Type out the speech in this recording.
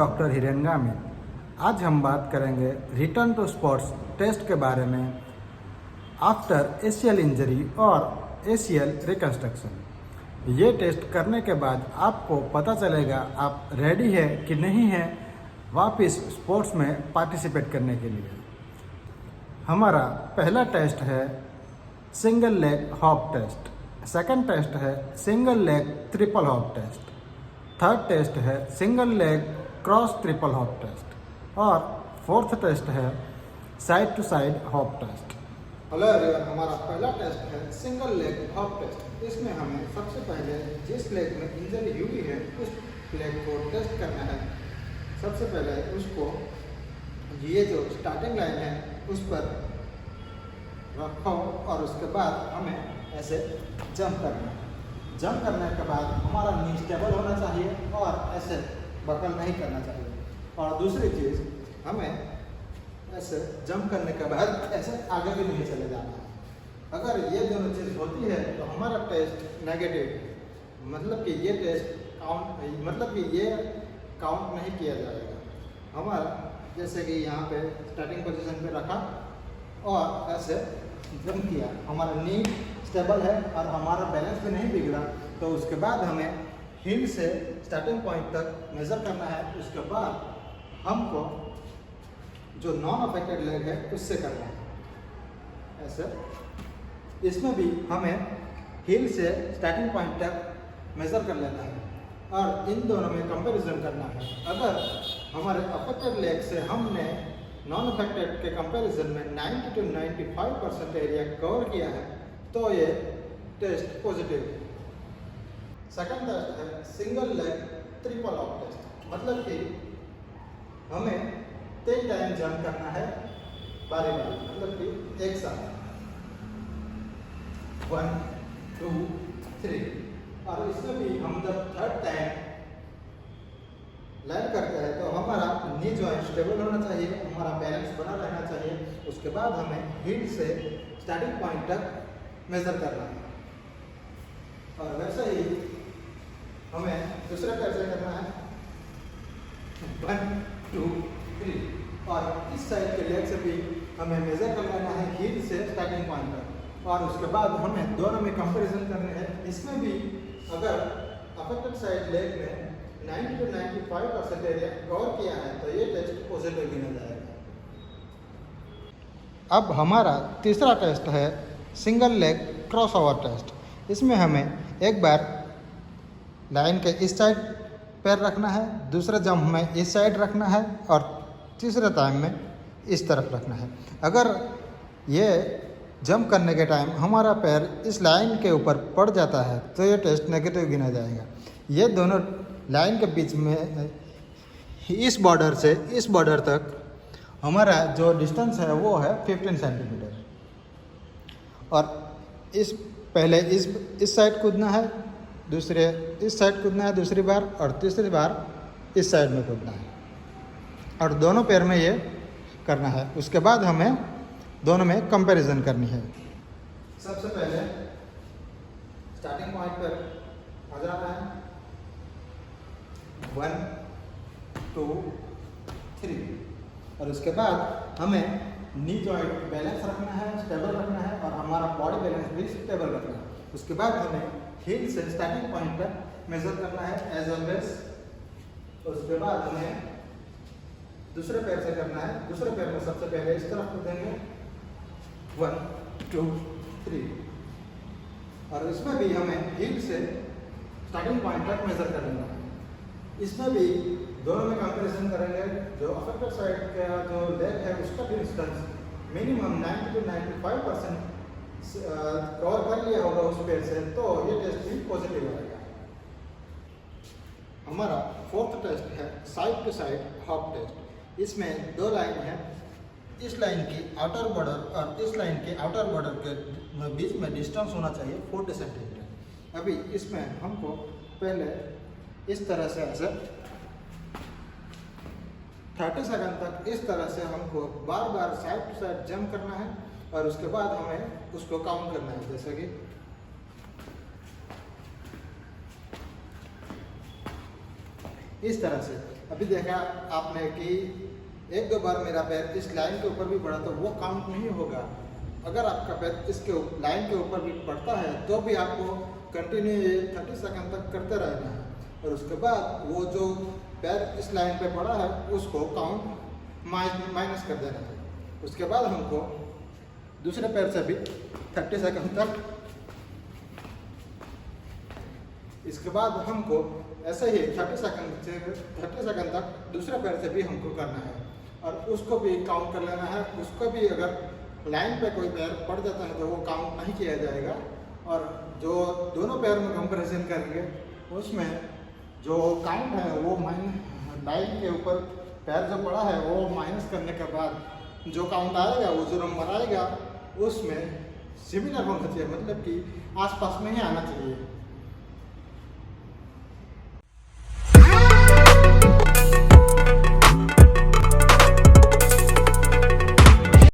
Doctor Hiren Gamit. आज हम बात करेंगे रिटर्न टू स्पोर्ट्स टेस्ट के बारे में आफ्टर एसीएल इंजरी और एसीएल रिकंस्ट्रक्शन। ये टेस्ट करने के बाद आपको पता चलेगा आप रेडी है कि नहीं है वापस स्पोर्ट्स में पार्टिसिपेट करने के लिए। हमारा पहला टेस्ट है single leg hop test, second test है single leg triple hop test, third test है single leg cross triple hop test और फोर्थ टेस्ट है side to side hop test. Hello everyone, हमारा पहला टेस्ट है सिंगल लेग हॉप टेस्ट। इसमें हमें सबसे पहले जिस लेग में इंजरी हुई है उस लेग को टेस्ट करना है। सबसे पहले उसको ये जो स्टार्टिंग लाइन है उस पर रखो और उसके बाद हमें ऐसे जंप करना है। जंप करने के बाद हमारा नी स्टेबल होना चाहिए और ऐसे बकल नहीं करना चाहिए। और दूसरी चीज़, हमें ऐसे जंप करने के बाद ऐसे आगे भी नहीं चले जाना है। अगर ये दोनों चीज़ होती है तो हमारा टेस्ट नेगेटिव, मतलब कि ये टेस्ट काउंट नहीं किया जाएगा। हमारा जैसे कि यहाँ पे स्टार्टिंग पोजीशन पे रखा और ऐसे जंप किया, हमारा नी स्टेबल है और हमारा बैलेंस भी नहीं बिगड़ा, तो उसके बाद हमें हील से स्टार्टिंग पॉइंट तक मेज़र करना है। उसके बाद हमको जो नॉन अफेक्टेड लेग है उससे करना है ऐसे। इसमें भी हमें हील से स्टार्टिंग पॉइंट तक मेज़र कर लेना है और इन दोनों में कंपैरिजन करना है। अगर हमारे अफेक्टेड लेग से हमने नॉन अफेक्टेड के कंपैरिजन में 90 to 95% एरिया कवर किया है तो ये टेस्ट पॉजिटिव है। सेकंड टेस्ट है single leg triple hop test, मतलब कि हमें 3 टाइम जंप करना है बारी बारी, मतलब कि एक साथ 1 2 3। और इसमें भी हम जब थर्ड टाइम लैंड करते हैं तो हमारा नी जॉइंट स्टेबल होना चाहिए, हमारा बैलेंस बना रहना चाहिए। उसके बाद हमें हील से स्टार्टिंग पॉइंट तक मेज़र करना है और वैसे ही हमें दूसरा पैर से करना है 1 2 3। और इस साइड के लेग से भी हमें मेज़र कर लेना है हील से स्टार्टिंग पॉइंट तक और उसके बाद हमें दोनों में कंपैरिजन करने हैं। इसमें भी अगर अफेक्टेड साइड लेग में 90 to 95% एरिया कवर किया है तो ये टेस्ट पॉजिटिव गिना जाएगा। अब हमारा तीसरा टेस्ट है single leg crossover test. इसमें हमें एक बार लाइन के इस साइड पैर रखना है, दूसरे जंप में इस साइड रखना है और तीसरे टाइम में इस तरफ रखना है। अगर ये जंप करने के टाइम हमारा पैर इस लाइन के ऊपर पड़ जाता है तो ये टेस्ट नेगेटिव गिना जाएगा। ये दोनों लाइन के बीच में इस बॉर्डर से इस बॉर्डर तक हमारा जो डिस्टेंस है वो है 15 सेंटीमीटर। और पहले इस साइड कूदना है, दूसरे इस साइड कूदना है दूसरी बार और तीसरी बार इस साइड में कूदना है और दोनों पैर में ये करना है। उसके बाद हमें दोनों में कंपैरिजन करनी है। सबसे पहले स्टार्टिंग पॉइंट पर आ जाना है 1 2 3 और उसके बाद हमें नी जॉइंट बैलेंस रखना है, स्टेबल रखना है और हमारा बॉडी बैलेंस भी स्टेबल रखना है। उसके बाद हमें हील से स्टार्टिंग पॉइंट पर मेजर करना है एज ऑलवेज। उसके बाद हमें दूसरे पैर से करना है। दूसरे पैर में सबसे पहले इस तरफ कूदेंगे 1 2 3 और इसमें भी हमें हील से स्टार्टिंग पॉइंट तक मेजर कर लेना है। इसमें भी दोनों में कंपैरिजन करेंगे। जो अफेक्टेड साइड का जो लेग है उसका डिस्टेंस मिनिमम 90 to 95% कवर कर लिया होगा उस पैर से, तो ये टेस्ट भी पॉजिटिव आएगा। हमारा फोर्थ टेस्ट है side to side hop test. इसमें 2 लाइन है, इस लाइन की आउटर बॉर्डर और इस लाइन के आउटर बॉर्डर के बीच में डिस्टेंस होना चाहिए 40 सेंटीमीटर। अभी इसमें हमको पहले इस तरह से ऐसे 30 सेकंड तक इस तरह से हमको बार बार साइड टू साइड जंप करना है और उसके बाद हमें उसको काउंट करना है। जैसे कि इस तरह से अभी देखा आपने कि एक दो बार मेरा पैर इस लाइन के ऊपर भी पड़ा तो वो काउंट नहीं होगा। अगर आपका पैर इसके लाइन के ऊपर भी पड़ता है तो भी आपको कंटिन्यू 30 सेकंड तक करते रहना है, और उसके बाद वो जो पैर इस लाइन पे पड़ा है उसको काउंट माइनस कर देना है। उसके बाद हमको दूसरे पैर से भी 30 सेकंड तक, इसके बाद हमको ऐसे ही 30 सेकंड तक दूसरे पैर से भी हमको करना है, और उसको भी काउंट कर लेना है। उसको भी अगर लाइन पे कोई पैर पड़ जाता है तो वो काउंट नहीं किया जाएगा, और जो दोनों पैर में कंपैरिजन करेंगे उसमें जो काउंट है वो लाइन के ऊपर पैर जो पड़ा है वो माइनस करने के बाद जो काउंट आएगा, वो जो नंबर आएगा उसमें सिमिलर होना चाहिए, मतलब कि आसपास में ही आना चाहिए।